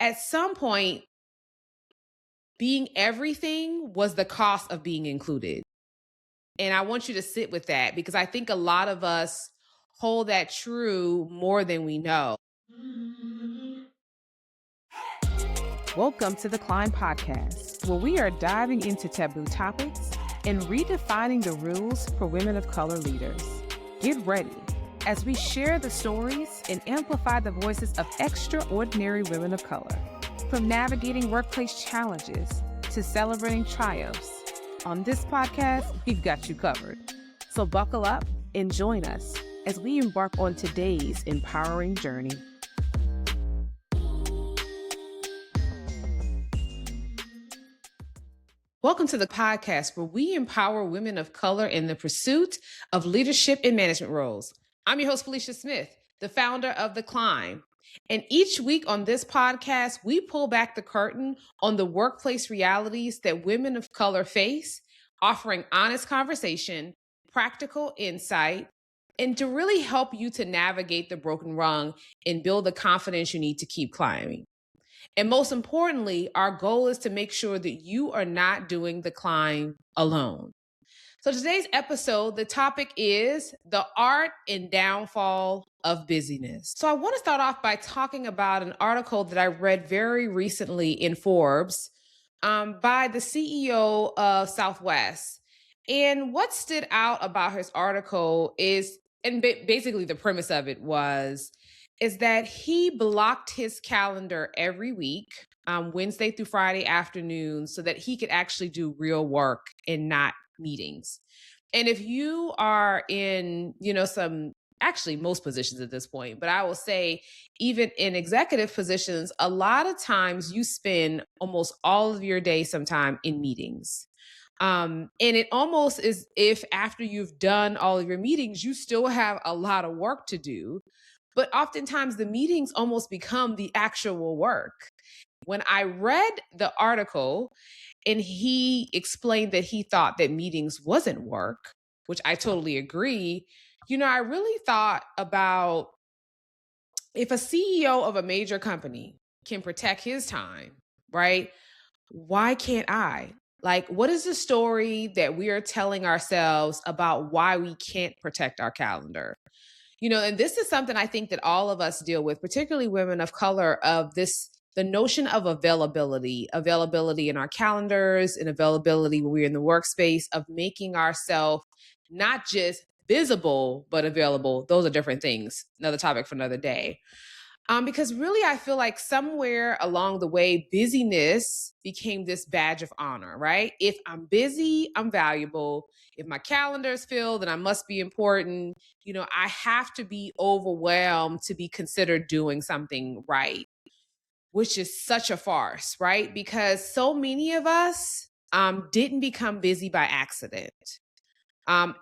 At some point, being everything was the cost of being included. And I want you to sit with that because I think a lot of us hold that true more than we know. Welcome to the Climb Podcast, where we are diving into taboo topics and redefining the rules for women of color leaders. Get ready as we share the stories and amplify the voices of extraordinary women of color. From navigating workplace challenges to celebrating triumphs, on this podcast, we've got you covered. So buckle up and join us as we embark on today's empowering journey. Welcome to the podcast where we empower women of color in the pursuit of leadership and management roles. I'm your host, Felicia Smith, the founder of The Climb. And each week on this podcast, we pull back the curtain on the workplace realities that women of color face, offering honest conversation, practical insight, and to really help you to navigate the broken rung and build the confidence you need to keep climbing. And most importantly, our goal is to make sure that you are not doing the climb alone. So today's episode, the topic is the art and downfall of busyness. So I want to start off by talking about an article that I read very recently in Forbes by the CEO of Southwest. And what stood out about his article is, and basically the premise of it is that he blocked his calendar every week, Wednesday through Friday afternoon, so that he could actually do real work and not meetings. And if you are in, most positions at this point, but I will say even in executive positions, a lot of times you spend almost all of your day sometime in meetings. And it almost is if after you've done all of your meetings, you still have a lot of work to do. But oftentimes the meetings almost become the actual work. When I read the article and he explained that he thought that meetings wasn't work, which I totally agree, I really thought about if a CEO of a major company can protect his time, right? Why can't I? Like, what is the story that we are telling ourselves about why we can't protect our calendar? And this is something I think that all of us deal with, particularly women of color, the notion of availability in our calendars and availability when we're in the workspace, of making ourselves not just visible, but available. Those are different things. Another topic for another day. Because really, I feel like somewhere along the way, busyness became this badge of honor, right? If I'm busy, I'm valuable. If my calendar is filled, then I must be important. I have to be overwhelmed to be considered doing something right, which is such a farce, right? Because so many of us didn't become busy by accident.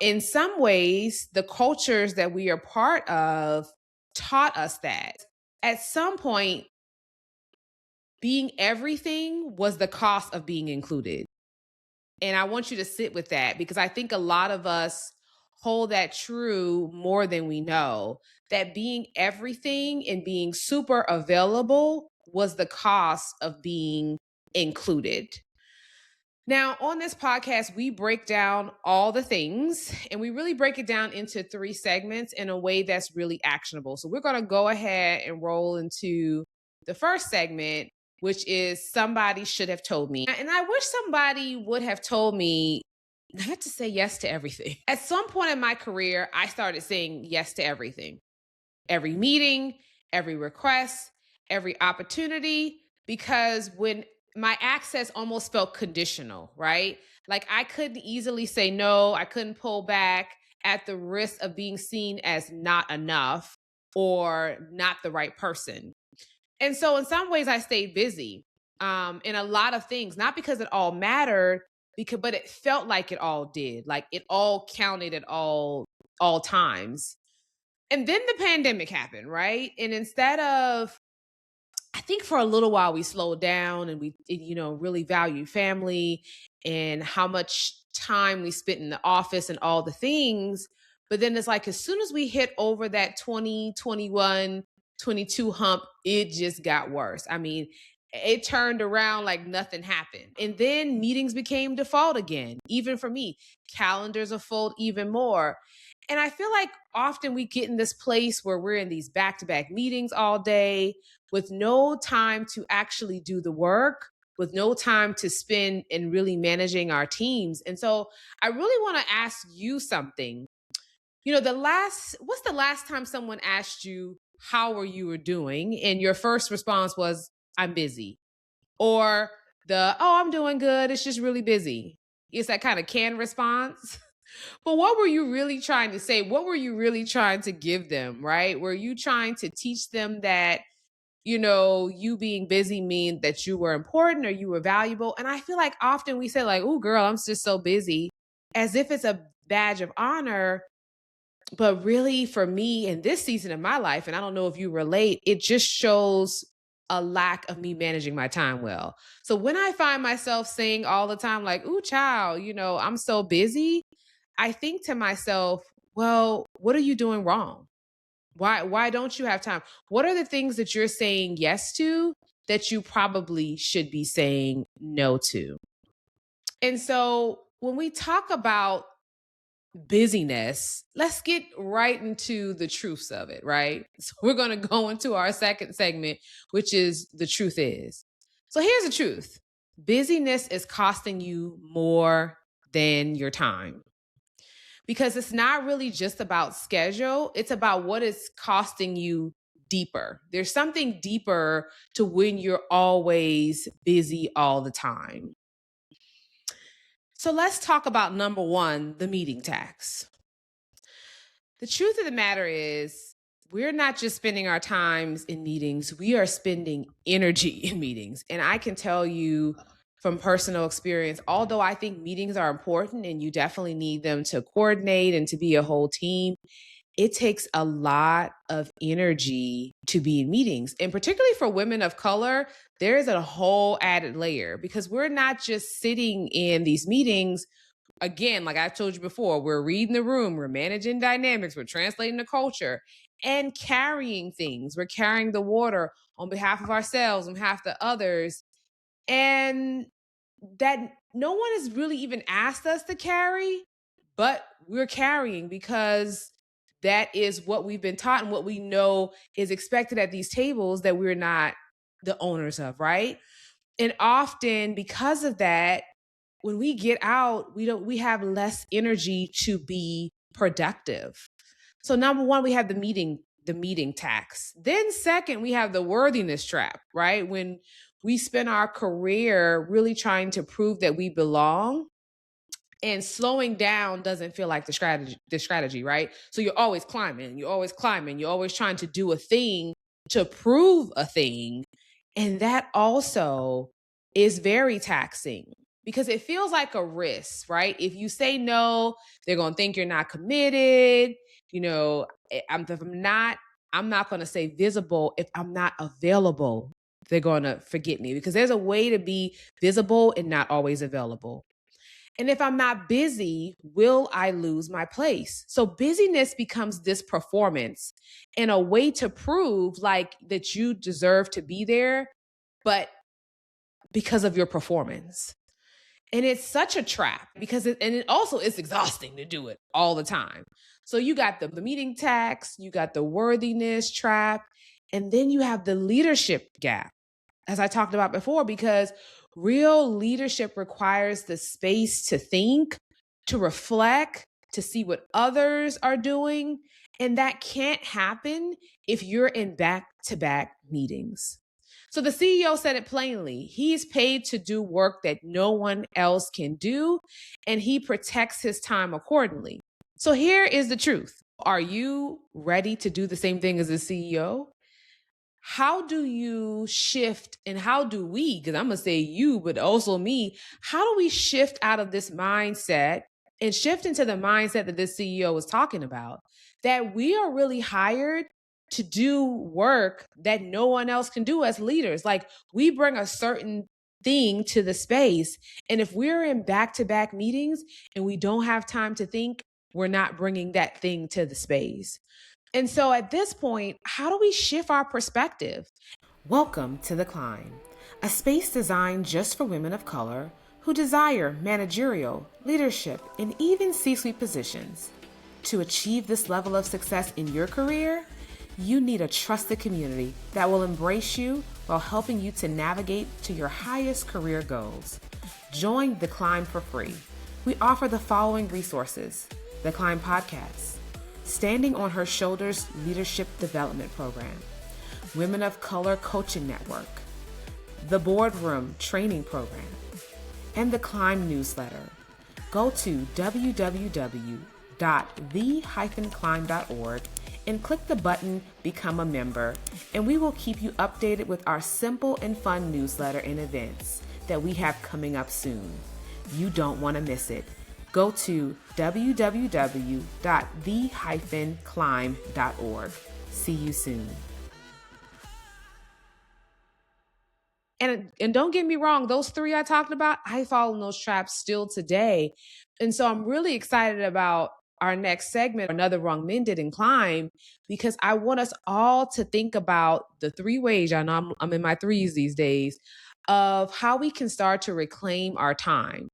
In some ways, the cultures that we are part of taught us that. At some point, being everything was the cost of being included. And I want you to sit with that because I think a lot of us hold that true more than we know, that being everything and being super available was the cost of being included. Now, on this podcast, we break down all the things and we really break it down into 3 segments in a way that's really actionable. So we're going to go ahead and roll into the first segment, which is somebody should have told me. And I wish somebody would have told me not to say yes to everything. At some point in my career, I started saying yes to everything. Every meeting, every request, every opportunity, because when my access almost felt conditional, right? Like I couldn't easily say no, I couldn't pull back at the risk of being seen as not enough or not the right person. And so in some ways I stayed busy in a lot of things, not because it all mattered, but it felt like it all did. Like it all counted at all times. And then the pandemic happened, right? And instead of, I think for a little while we slowed down and we, really valued family and how much time we spent in the office and all the things. But then it's like, as soon as we hit over that 2021, 2022 hump, it just got worse. I mean, it turned around like nothing happened. And then meetings became default again, even for me. Calendars are full even more. And I feel like often we get in this place where we're in these back to back meetings all day with no time to actually do the work, with no time to spend in really managing our teams. And so I really want to ask you something. What's the last time someone asked you how are you were doing? And your first response was, I'm busy. Or I'm doing good. It's just really busy. It's that kind of canned response. But what were you really trying to say? What were you really trying to give them, right? Were you trying to teach them that, you being busy mean that you were important or you were valuable? And I feel like often we say like, oh, girl, I'm just so busy, as if it's a badge of honor. But really, for me in this season of my life, and I don't know if you relate, it just shows a lack of me managing my time well. So when I find myself saying all the time, like, ooh, child, I'm so busy, I think to myself, well, what are you doing wrong? Why don't you have time? What are the things that you're saying yes to that you probably should be saying no to? And so when we talk about busyness, let's get right into the truths of it, right? So we're going to go into our second segment, which is the truth is. So here's the truth. Busyness is costing you more than your time, because it's not really just about schedule. It's about what is costing you deeper. There's something deeper to when you're always busy all the time. So let's talk about number one, the meeting tax. The truth of the matter is, we're not just spending our times in meetings, we are spending energy in meetings. And I can tell you from personal experience, although I think meetings are important and you definitely need them to coordinate and to be a whole team, it takes a lot of energy to be in meetings. And particularly for women of color, there is a whole added layer, because we're not just sitting in these meetings. Again, like I told you before, we're reading the room, we're managing dynamics, we're translating the culture and carrying things. We're carrying the water on behalf of ourselves, on behalf of others. And that no one has really even asked us to carry, but we're carrying because that is what we've been taught and what we know is expected at these tables that we're not the owners of, right? And often because of that, when we get out, we have less energy to be productive. So number one, we have the meeting tax. Then second, we have the worthiness trap, right? When we spend our career really trying to prove that we belong, and slowing down doesn't feel like the strategy, right? So you're always climbing, you're always trying to do a thing to prove a thing. And that also is very taxing because it feels like a risk, right? If you say no, they're going to think you're not committed. I'm not going to say visible if I'm not available. They're going to forget me, because there's a way to be visible and not always available. And if I'm not busy, will I lose my place? So busyness becomes this performance and a way to prove like that you deserve to be there, but because of your performance. And it's such a trap because it also is exhausting to do it all the time. So you got the meeting tax, you got the worthiness trap, and then you have the leadership gap, as I talked about before, because real leadership requires the space to think, to reflect, to see what others are doing. And that can't happen if you're in back-to-back meetings. So the CEO said it plainly. He's paid to do work that no one else can do, and he protects his time accordingly. So here is the truth. Are you ready to do the same thing as a CEO? How do you shift, and how do we, because I'm going to say you, but also me, how do we shift out of this mindset and shift into the mindset that this CEO was talking about, that we are really hired to do work that no one else can do as leaders? Like, we bring a certain thing to the space. And if we're in back-to-back meetings and we don't have time to think, we're not bringing that thing to the space. And so at this point, how do we shift our perspective? Welcome to The Climb, a space designed just for women of color who desire managerial, leadership, and even C-suite positions. To achieve this level of success in your career, you need a trusted community that will embrace you while helping you to navigate to your highest career goals. Join The Climb for free. We offer the following resources: The Climb Podcast, Standing on Her Shoulders Leadership Development Program, Women of Color Coaching Network, the Boardroom Training Program, and the Climb Newsletter. Go to www.the-climb.org and click the button Become a Member, and we will keep you updated with our simple and fun newsletter and events that we have coming up soon. You don't want to miss it. Go to www.the-climb.org. See you soon. And don't get me wrong, those three I talked about, I fall in those traps still today. And so I'm really excited about our next segment, Another Wrong Men Did in Climb, because I want us all to think about the three ways, I know I'm in my threes these days, of how we can start to reclaim our time.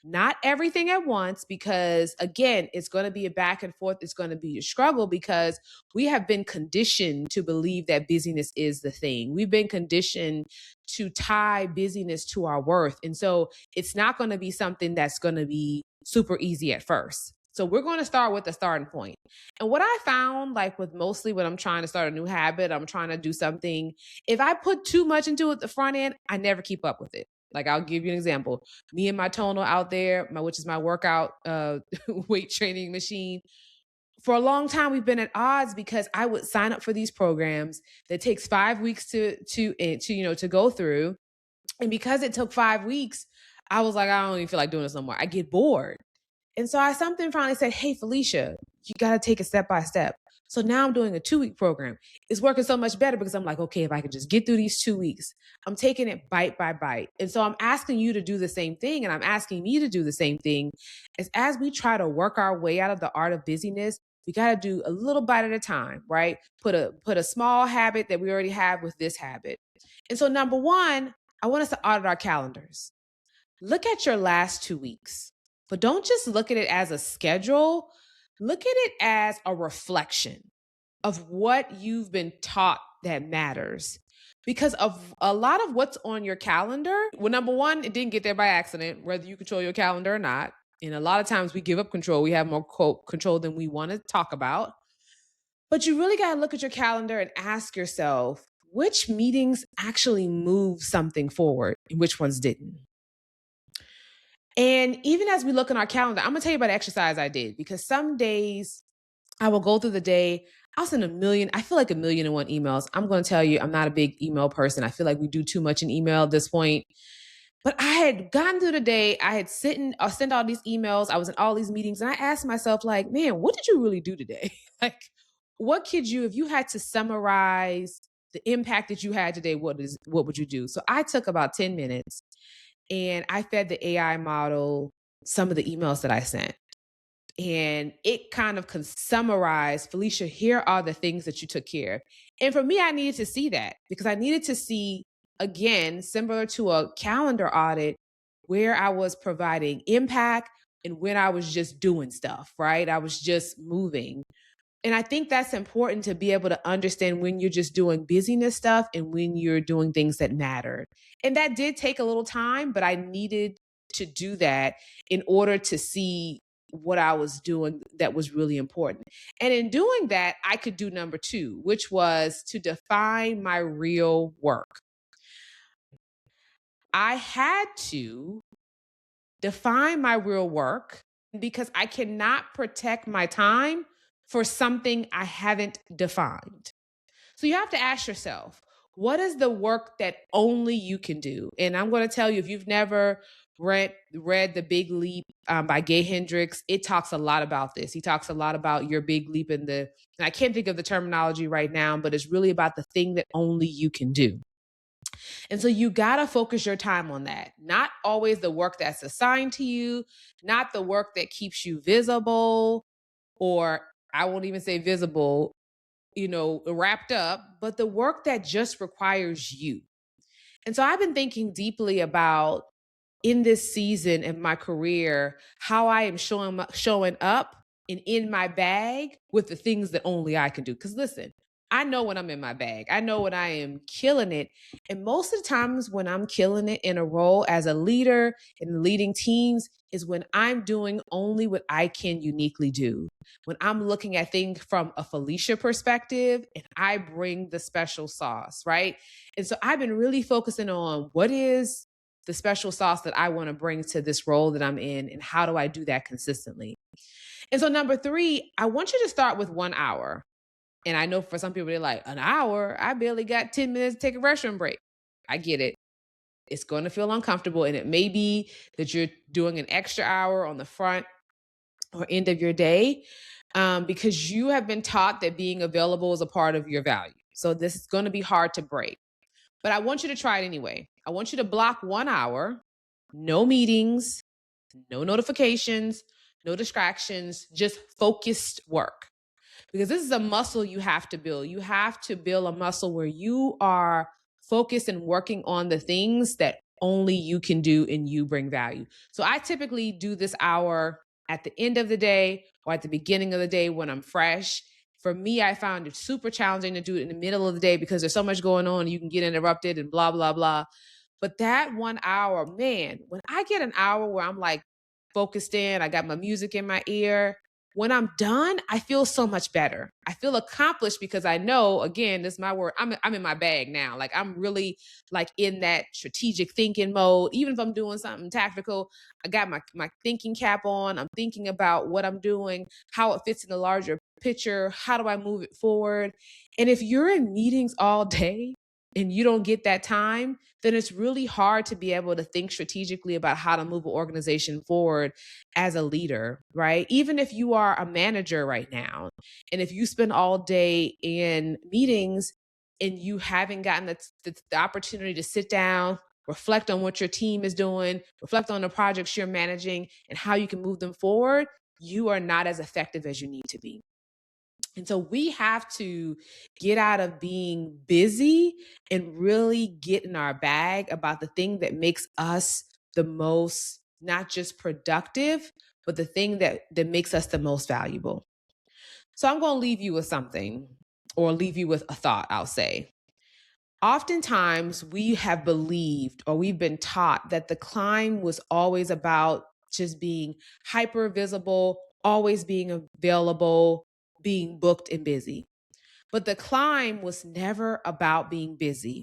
Not everything at once, because again, it's going to be a back and forth. It's going to be a struggle because we have been conditioned to believe that busyness is the thing. We've been conditioned to tie busyness to our worth. And so it's not going to be something that's going to be super easy at first. So we're going to start with the starting point. And what I found, like with mostly when I'm trying to start a new habit, I'm trying to do something, if I put too much into it at the front end, I never keep up with it. Like, I'll give you an example. Me and my tonal out there, which is my workout weight training machine. For a long time, we've been at odds because I would sign up for these programs that takes 5 weeks to go through. And because it took 5 weeks, I was like, I don't even feel like doing this no more. I get bored. And so something finally said, hey, Felicia, you got to take it step by step. So now I'm doing a 2-week program. It's working so much better because I'm like, okay, if I can just get through these 2 weeks, I'm taking it bite by bite. And so I'm asking you to do the same thing. And I'm asking me to do the same thing. As we try to work our way out of the art of busyness, we got to do a little bite at a time, right? Put a small habit that we already have with this habit. And so number one, I want us to audit our calendars. Look at your last 2 weeks, but don't just look at it as a schedule. Look at it as a reflection of what you've been taught that matters. Because of a lot of what's on your calendar, well, number one, it didn't get there by accident, whether you control your calendar or not. And a lot of times we give up control. We have more control than we want to talk about. But you really got to look at your calendar and ask yourself, which meetings actually move something forward and which ones didn't? And even as we look in our calendar, I'm going to tell you about the exercise I did, because some days I will go through the day, I'll send I feel like 1,000,001 emails. I'm going to tell you, I'm not a big email person. I feel like we do too much in email at this point. But I had gotten through the day, I had sent all these emails, I was in all these meetings, and I asked myself, like, man, what did you really do today? Like, what could you, if you had to summarize the impact that you had today, what would you do? So I took about 10 minutes and I fed the AI model some of the emails that I sent. And it kind of can summarize, Felicia, here are the things that you took care of. And for me, I needed to see that, because I needed to see, again, similar to a calendar audit, where I was providing impact and when I was just doing stuff, right? I was just moving. And I think that's important, to be able to understand when you're just doing busyness stuff and when you're doing things that matter. And that did take a little time, but I needed to do that in order to see what I was doing that was really important. And in doing that, I could do number two, which was to define my real work. I had to define my real work because I cannot protect my time for something I haven't defined. So you have to ask yourself, what is the work that only you can do? And I'm going to tell you, if you've never read The Big Leap by Gay Hendricks, it talks a lot about this. He talks a lot about your big leap and I can't think of the terminology right now, but it's really about the thing that only you can do. And so you got to focus your time on that. Not always the work that's assigned to you, not the work that keeps you visible, or I won't even say visible, wrapped up, but the work that just requires you. And so I've been thinking deeply about in this season of my career, how I am showing up and in my bag with the things that only I can do. Because listen, I know when I'm in my bag. I know when I am killing it. And most of the times when I'm killing it in a role as a leader and leading teams is when I'm doing only what I can uniquely do. When I'm looking at things from a Felicia perspective and I bring the special sauce, right? And so I've been really focusing on what is the special sauce that I want to bring to this role that I'm in, and how do I do that consistently? And so number 3, I want you to start with 1 hour. And I know for some people, they're like, an hour? I barely got 10 minutes to take a restroom break. I get it. It's going to feel uncomfortable. And it may be that you're doing an extra hour on the front or end of your day because you have been taught that being available is a part of your value. So this is going to be hard to break. But I want you to try it anyway. I want you to block 1 hour, no meetings, no notifications, no distractions, just focused work. Because this is a muscle you have to build. You have to build a muscle where you are focused and working on the things that only you can do and you bring value. So I typically do this hour at the end of the day or at the beginning of the day when I'm fresh. For me, I found it super challenging to do it in the middle of the day because there's so much going on. You can get interrupted and blah, blah, blah. But that 1 hour, man, when I get an hour where I'm like focused in, I got my music in my ear, when I'm done, I feel so much better. I feel accomplished because I know, again, this is my word, I'm in my bag now. Like I'm really like in that strategic thinking mode. Even if I'm doing something tactical, I got my thinking cap on. I'm thinking about what I'm doing, how it fits in the larger picture. How do I move it forward? And if you're in meetings all day and you don't get that time, then it's really hard to be able to think strategically about how to move an organization forward as a leader, right? Even if you are a manager right now, and if you spend all day in meetings and you haven't gotten the opportunity to sit down, reflect on what your team is doing, reflect on the projects you're managing and how you can move them forward, you are not as effective as you need to be. And so we have to get out of being busy and really get in our bag about the thing that makes us the most, not just productive, but the thing that makes us the most valuable. So I'm going to leave you with something, or leave you with a thought, I'll say. Oftentimes we have believed, or we've been taught, that the climb was always about just being hyper visible, always being available, being booked and busy. But the climb was never about being busy.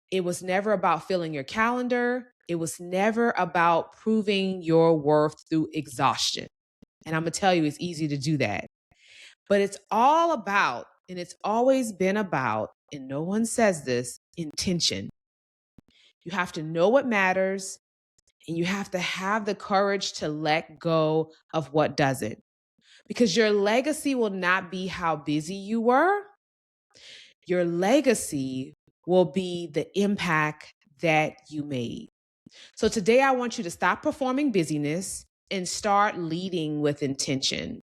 It was never about filling your calendar. It was never about proving your worth through exhaustion. And I'm going to tell you, it's easy to do that. But it's all about, and it's always been about, and no one says this, intention. You have to know what matters, and you have to have the courage to let go of what doesn't. Because your legacy will not be how busy you were. Your legacy will be the impact that you made. So today I want you to stop performing busyness and start leading with intention.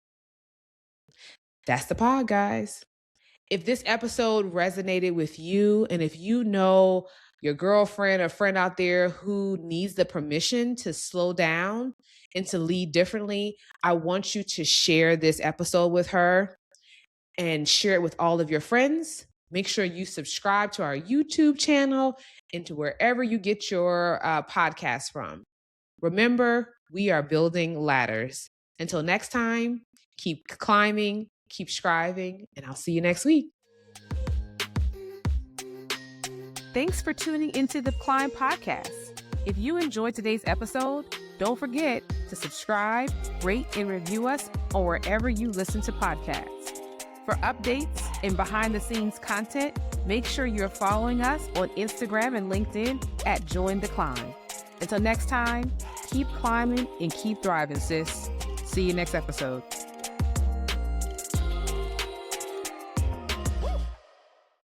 That's the pod, guys. If this episode resonated with you, and if you know your girlfriend or friend out there who needs the permission to slow down and to lead differently, I want you to share this episode with her and share it with all of your friends. Make sure you subscribe to our YouTube channel and to wherever you get your podcast from. Remember, we are building ladders. Until next time, keep climbing, keep striving, and I'll see you next week. Thanks for tuning into the Climb Podcast. If you enjoyed today's episode, don't forget to subscribe, rate, and review us on wherever you listen to podcasts. For updates and behind-the-scenes content, make sure you're following us on Instagram and LinkedIn at Join the Climb. Until next time, keep climbing and keep thriving, sis. See you next episode.